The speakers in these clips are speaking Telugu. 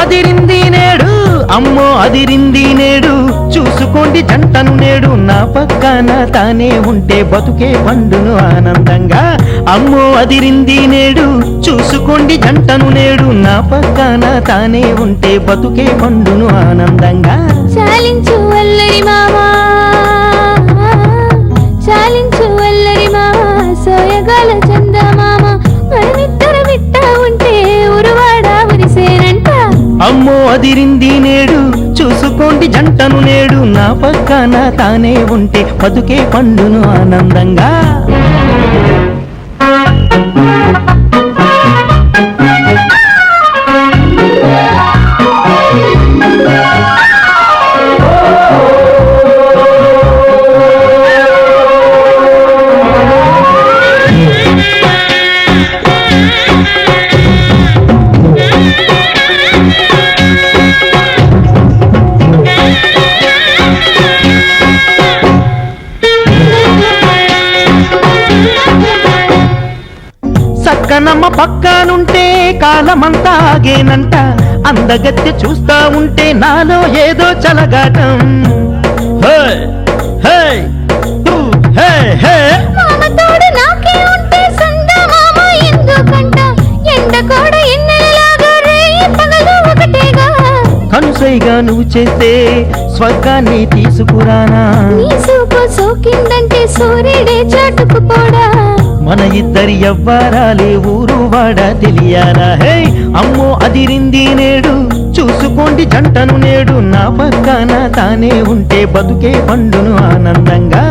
అదిరింది నేడు అమ్మో అదిరింది నేడు చూసుకోండి జంటను నేడు నా పక్కన తానే ఉంటే బతుకే పండును ఆనందంగా అమ్మో అదిరింది నేడు చూసుకోండి జంటను నేడు నా పక్కన తానే ఉంటే బతుకే పండును ఆనందంగా చాలించు అల్లరి మామా చాలించు అల్లరి మామా సోయగాల చందమామ మనమిద్దరం ఇట్టా ఉంటే ఉరువాడ ఉరిసేనంట అమ్మో అదిరింది నేడు చూసుకోండి జంటను నేడు నా పక్కన తానే ఉంటే బతుకే పండును ఆనందంగా సక్కనమ్మ పక్కనుంటే కాలమంతా ఆగేనంట అందగత్తె చూస్తా ఉంటే నాలో ఏదో చలగాటం హే హే తూ హే హే మామ తోడు నాకే ఉంటే సందమామ ఎందుకంట ఎండ కూడా ఎన్నెలలాగా రేయి పగలు ఒకటేగా కనుసైగా నువ్వు చేస్తే స్వర్గాన్ని తీసుకురానా నీ సూపు సోకిందంటే సూర్యుడే చాటుకుపోడా మన ఇద్దరి ఎవ్వరాలే ఊరు వాడ తెలియాలా హే అమ్మో అదిరింది నేడు చూసుకోండి జంటను నేడు నా పక్కన తానే ఉంటే బతుకే పండును ఆనందంగా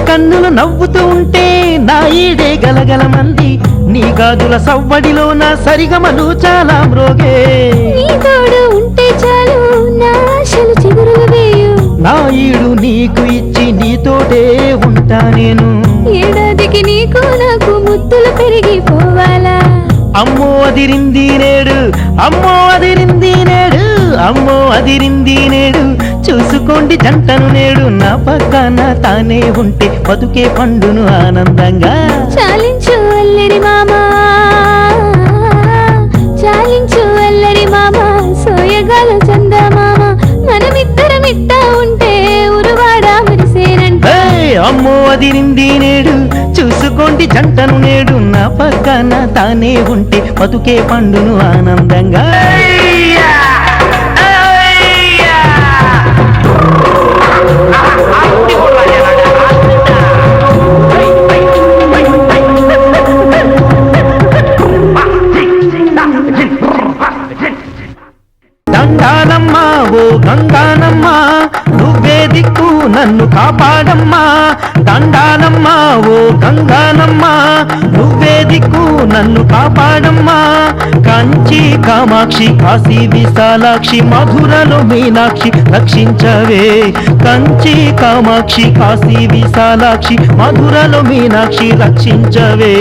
కన్నులు నవ్వుతూ ఉంటే నా ఈడే గలగలమంది నీ గాజుల సవ్వడిలో నా సరిగమలు చాలా మ్రోగే నీ తోడు ఉంటే చాలు నా ఆశలు చిగురులు వేయు నా ఈడు నీకు ఇచ్చి నీతోటే ఉంటా నేను ఏడాదికి నీకు నాకు ముద్దులు పెరిగిపోవాలా అమ్మో అదిరింది నేడు అమ్మో అదిరింది నేడు అమ్మో అదిరింది నేడు చూసుకోండి జంటను నేడు నా పక్కన తానే ఉంటే బతుకే పండును ఆనందంగా చాలించు అల్లరి మామా చాలించు అల్లరి మామా సోయగాల చందమామ మనమిద్దరం ఇట్టా ఉంటే ఉరువాడ మురిసేనంట అమ్మో అదిరింది నేడు చూసుకోండి జంటను నేడు నా పక్కన తానే ఉంటే బతుకే పండును ఆనందంగా దండాలమ్మా ఓ గంగానమ్మా నువ్వే దిక్కు నన్ను కాపాడమ్మా దండాలమ్మా ఓ గంగానమ్మా నువ్వే దిక్కు నన్ను కాపాడమ్మా కంచి కామాక్షి కాశీ విశాలాక్షి మధురలో మీనాక్షి రక్షించవే కంచి కామాక్షి కాశీ విశాలాక్షి మధురలో మీనాక్షి రక్షించవే